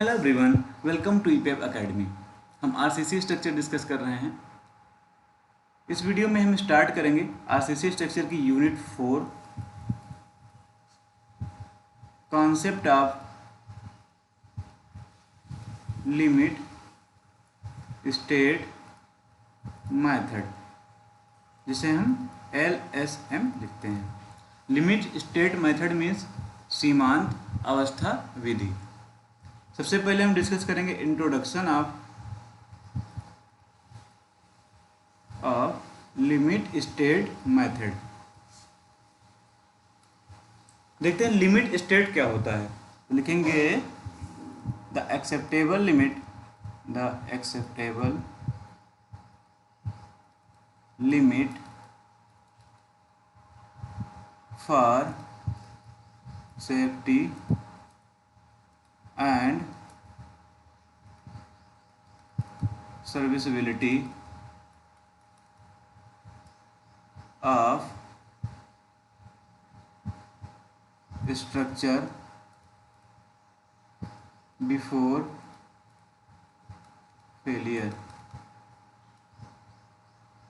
Hello everyone, welcome to EPF academy. हम RCC structure discuss कर रहे हैं। इस वीडियो में हम स्टार्ट करेंगे आरसीसी स्ट्रक्चर की unit 4, concept of limit state method, जिसे हम LSM लिखते हैं। लिमिट स्टेट मेथड मीन्स सीमांत अवस्था विधि। सबसे पहले हम डिस्कस करेंगे introduction of limit state method. देखते हैं लिमिट स्टेट क्या होता है। लिखेंगे the acceptable limit, the acceptable limit for safety and serviceability of structure before failure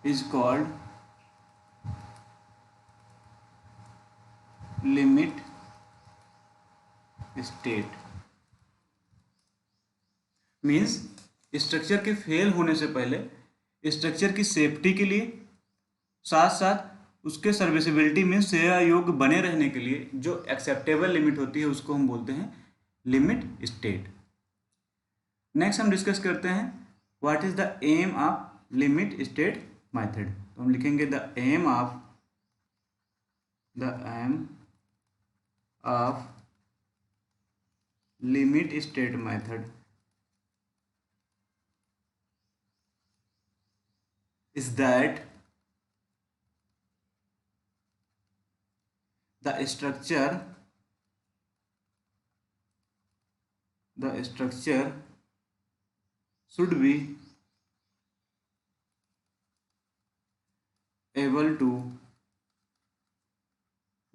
is called limit state। Means structure के फेल होने से पहले स्ट्रक्चर की सेफ्टी के लिए, साथ साथ उसके सर्विसिबिलिटी मीन्स सेवा योग्य बने रहने के लिए जो एक्सेप्टेबल लिमिट होती है उसको हम बोलते हैं लिमिट स्टेट। नेक्स्ट हम डिस्कस करते हैं what is the aim of limit state method. तो हम लिखेंगे the aim of limit state method is that the structure should be able to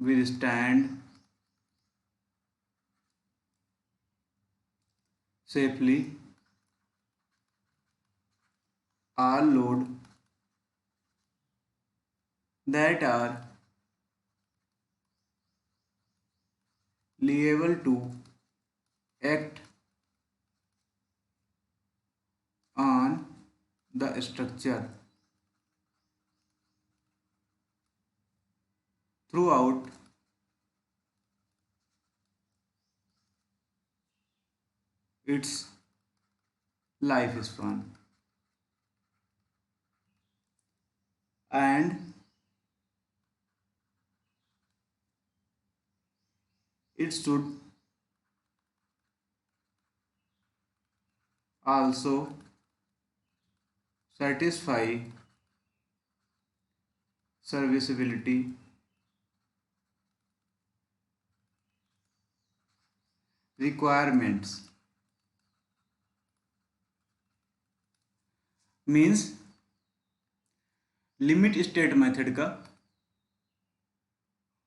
withstand safely all load that are liable to act on the structure throughout its lifespan, and it should also satisfy serviceability requirements। Means limit state method का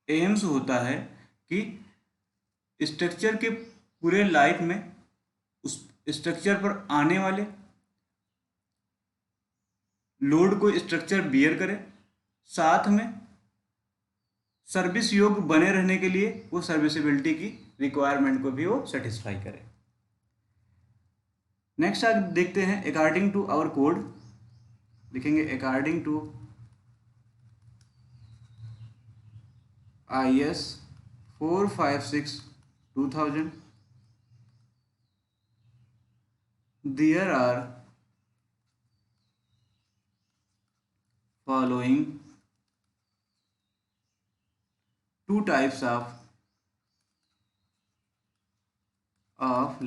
AIIMS होता है कि structure के पूरे life में उस structure पर आने वाले लोड को स्ट्रक्चर बियर करे, साथ में सर्विस योग्य बने रहने के लिए वो सर्विसिबिलिटी की रिक्वायरमेंट को भी वो सेटिस्फाई करे। नेक्स्ट आज देखते हैं अकॉर्डिंग टू आवर कोड। लिखेंगे according to IS 456/2000 there are following two types of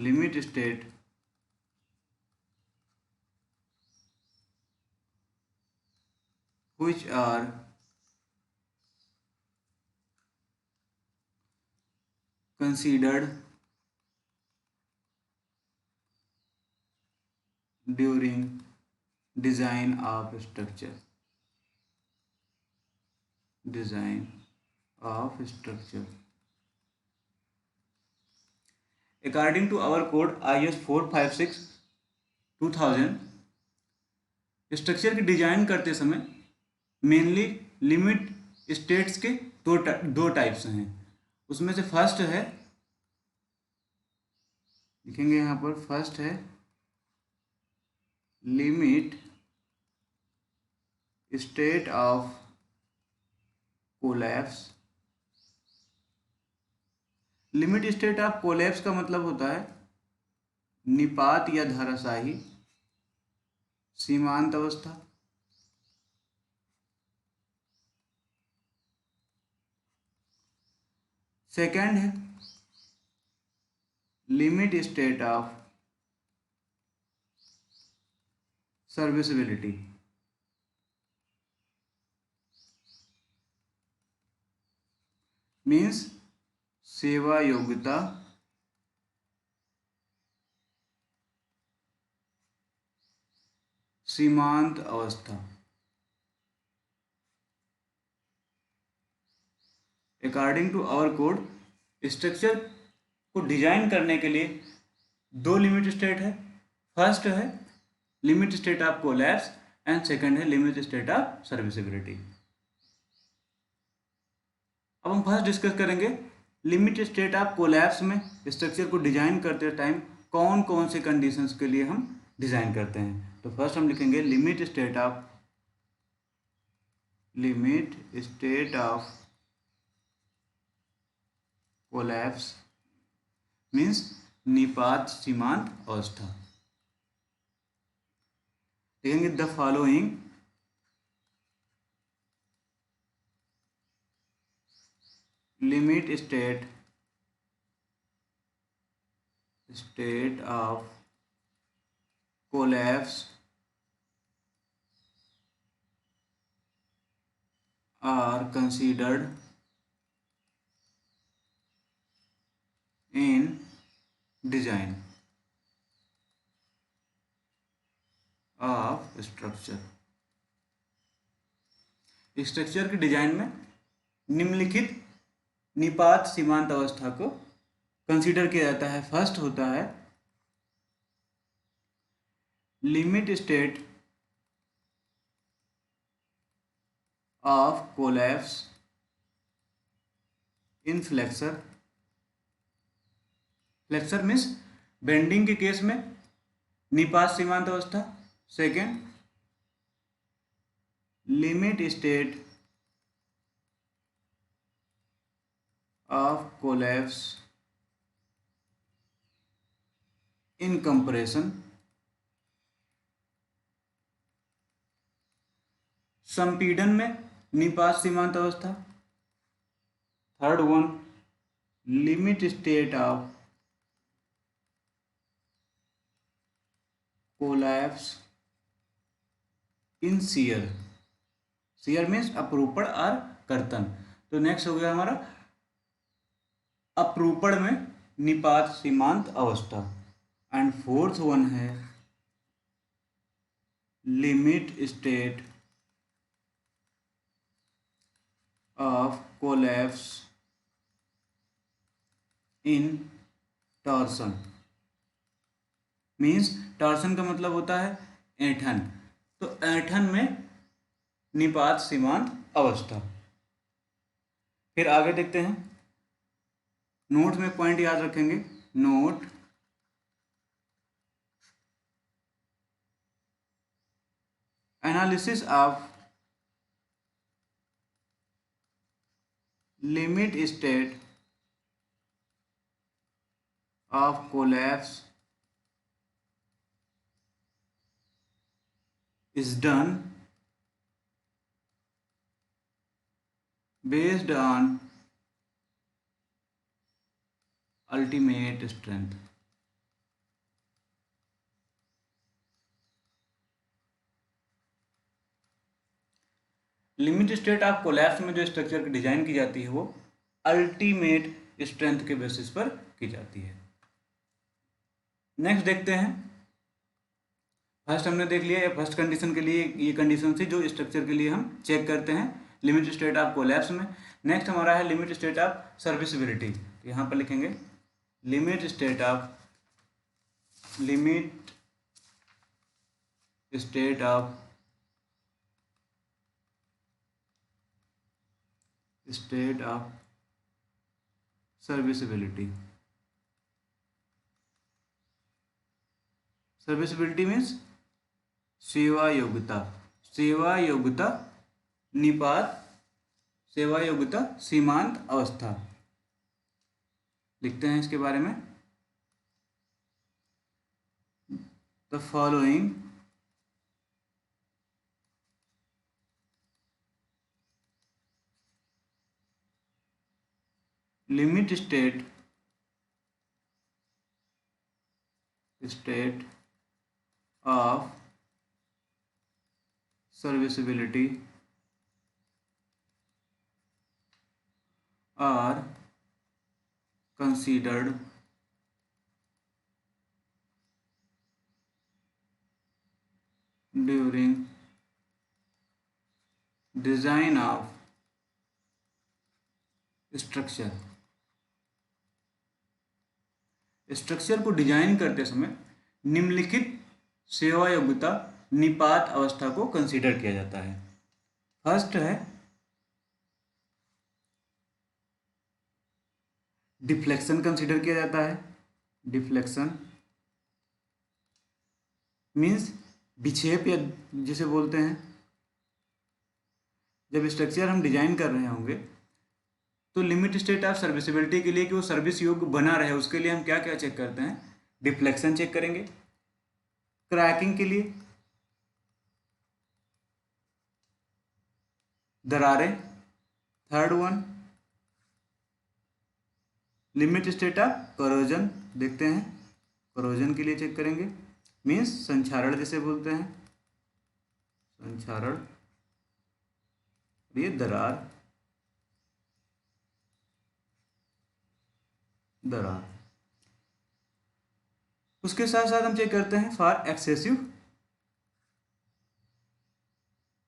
limit state which are considered during design of structure। According to our code IS 456/2000, structure की design करते समय mainly limit states के दो types हैं। उसमें से first है, लिखेंगे यहाँ पर, फर्स्ट है limit state of collapse. Limit state of collapse का मतलब होता है निपात या धराशायी सीमांत अवस्था। सेकंड है limit state of serviceability. Means सेवा योग्यता सीमांत अवस्था। According to our code, structure को डिजाइन करने के लिए दो लिमिट स्टेट है। फर्स्ट है limit state of collapse and second है लिमिट स्टेट ऑफ सर्विसिबिलिटी। अब हम फर्स्ट डिस्कस करेंगे लिमिट स्टेट ऑफ कोलैप्स में स्ट्रक्चर को डिजाइन करते टाइम कौन कौन से कंडीशंस के लिए हम डिजाइन करते हैं। तो फर्स्ट हम लिखेंगे limit state of collapse means निपात सीमांत अवस्था। लिखेंगे the following limit state of collapse are considered in design of structure. Structure के डिजाइन में निम्नलिखित निपात सीमांत अवस्था को कंसीडर किया जाता है। फर्स्ट होता है limit state of collapse in flexor. Flexor means bending के केस में निपात सीमांत अवस्था। Second limit state of collapse in compression. संपीड़न में निपात सीमांत अवस्था। Third one limit state of collapse in shear. Shear means अपरूपण और कर्तन। तो नेक्स्ट हो गया हमारा अपरूपण में निपात सीमांत अवस्था। एंड फोर्थ वन है limit state of collapse in torsion. Means torsion का मतलब होता है ऐंठन। तो ऐंठन में निपात सीमांत अवस्था। फिर आगे देखते हैं, नोट में पॉइंट याद रखेंगे। Note analysis of limit state of collapse is done based on ultimate strength। Limit state of collapse में जो स्ट्रक्चर की डिजाइन की जाती है वो अल्टीमेट स्ट्रेंथ के बेसिस पर की जाती है। नेक्स्ट देखते हैं, फर्स्ट हमने देख लिया, फर्स्ट कंडीशन के लिए ये कंडीशन थी जो स्ट्रक्चर के लिए हम चेक करते हैं लिमिट स्टेट ऑफ कोलैप्स में। नेक्स्ट हमारा है लिमिट स्टेट ऑफ सर्विसिबिलिटी। यहाँ पर लिखेंगे limit state of serviceability. Serviceability means सेवा योग्यता, निपात सेवा योग्यता सीमांत अवस्था। लिखते हैं इसके बारे में, the following limit state of serviceability are considered during design of structure। Structure को डिजाइन करते समय निम्नलिखित सेवा योग्यता निपात अवस्था को कंसीडर किया जाता है। फर्स्ट है डिफ्लेक्शन कंसीडर किया जाता है। डिफ्लेक्शन मीन्स विक्षेप या जिसे बोलते हैं, जब स्ट्रक्चर हम डिजाइन कर रहे होंगे तो लिमिट स्टेट ऑफ सर्विसिबिलिटी के लिए कि वो सर्विस योग्य बना रहे उसके लिए हम क्या क्या चेक करते हैं, डिफ्लेक्शन चेक करेंगे। क्रैकिंग के लिए दरारें। Third one limit state of corrosion, देखते हैं करोजन के लिए चेक करेंगे, मीन्स संक्षारण जिसे बोलते हैं, संक्षारण। ये दरार उसके साथ साथ हम चेक करते हैं फॉर एक्सेसिव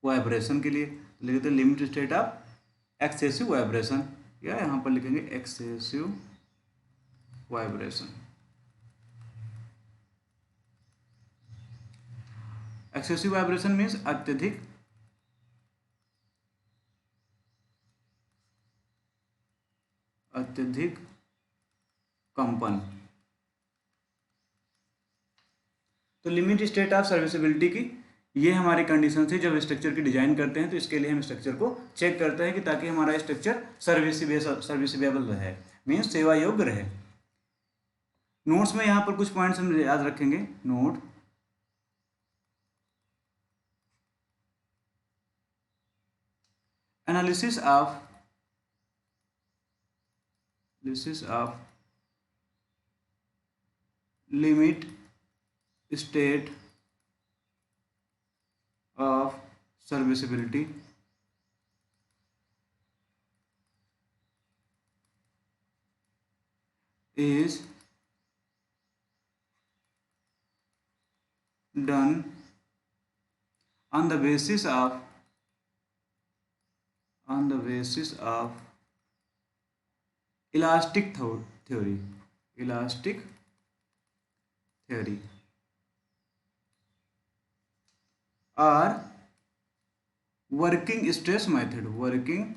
वाइब्रेशन के लिए लिखते हैं limit state of excessive vibration, या यहां पर लिखेंगे excessive vibration. Excessive vibration means अत्यधिक कंपन। तो लिमिट स्टेट ऑफ सर्विसिबिलिटी की ये हमारी कंडीशन थी जब स्ट्रक्चर की डिजाइन करते हैं, तो इसके लिए हम स्ट्रक्चर को चेक करते हैं कि ताकि हमारा स्ट्रक्चर सर्विसिबल रहे, मीन्स सेवा योग्य रहे। नोट्स में यहाँ पर कुछ पॉइंट्स हम याद रखेंगे। Note analysis of limit state of serviceability is done on the basis of elastic theory or working stress method, working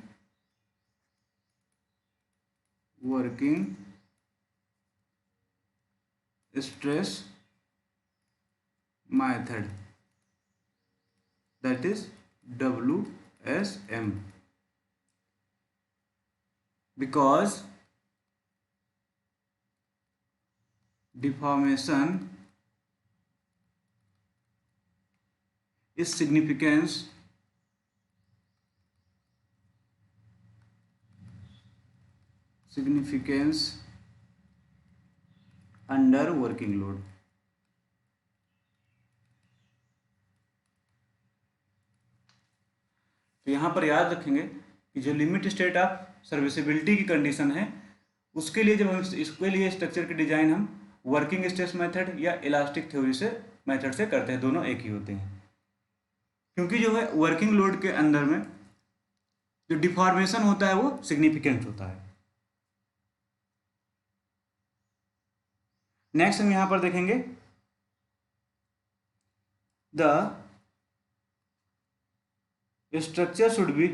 stress method, that is WSM, because deformation is significance under working load। तो यहाँ पर याद रखेंगे कि जो limit state of serviceability की condition है उसके लिए जब हम इसके लिए स्ट्रक्चर की डिजाइन हम वर्किंग स्ट्रेस मेथड या इलास्टिक थ्योरी से मेथड से करते हैं, दोनों एक ही होते हैं। क्योंकि जो है वर्किंग लोड के अंदर में जो डिफॉर्मेशन होता है वो सिग्निफिकेंट होता है। नेक्स्ट हम यहाँ पर देखेंगे the structure should be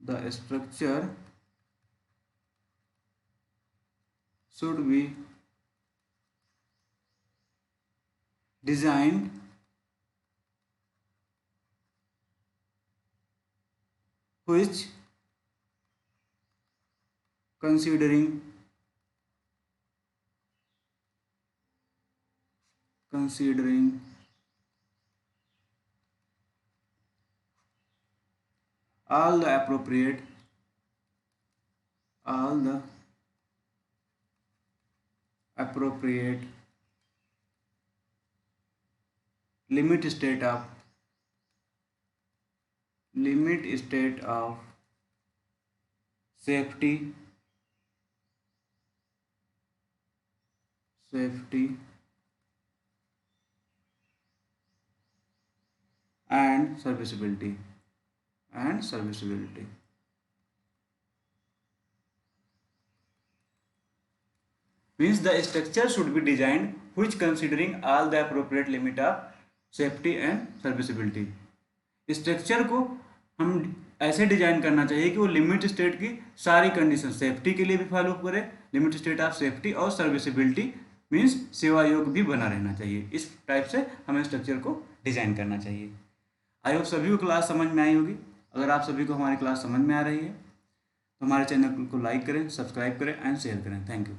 the structure should be designed which considering all the appropriate limit state of safety and serviceability means the structure should be designed which considering all the appropriate limit of safety and serviceability। Structure को हम ऐसे design करना चाहिए कि वो limit state की सारी condition safety के लिए भी फॉलो करे, लिमिट स्टेट ऑफ सेफ्टी और सर्विसिबिलिटी मीन्स सेवा योग्य भी बना रहना चाहिए। इस टाइप से हमें स्ट्रक्चर को डिजाइन करना चाहिए। आई होप सभी को क्लास समझ में आई होगी। अगर आप सभी को हमारी क्लास समझ में आ रही है तो हमारे चैनल को लाइक करें, सब्सक्राइब करें एंड शेयर करें। Thank you.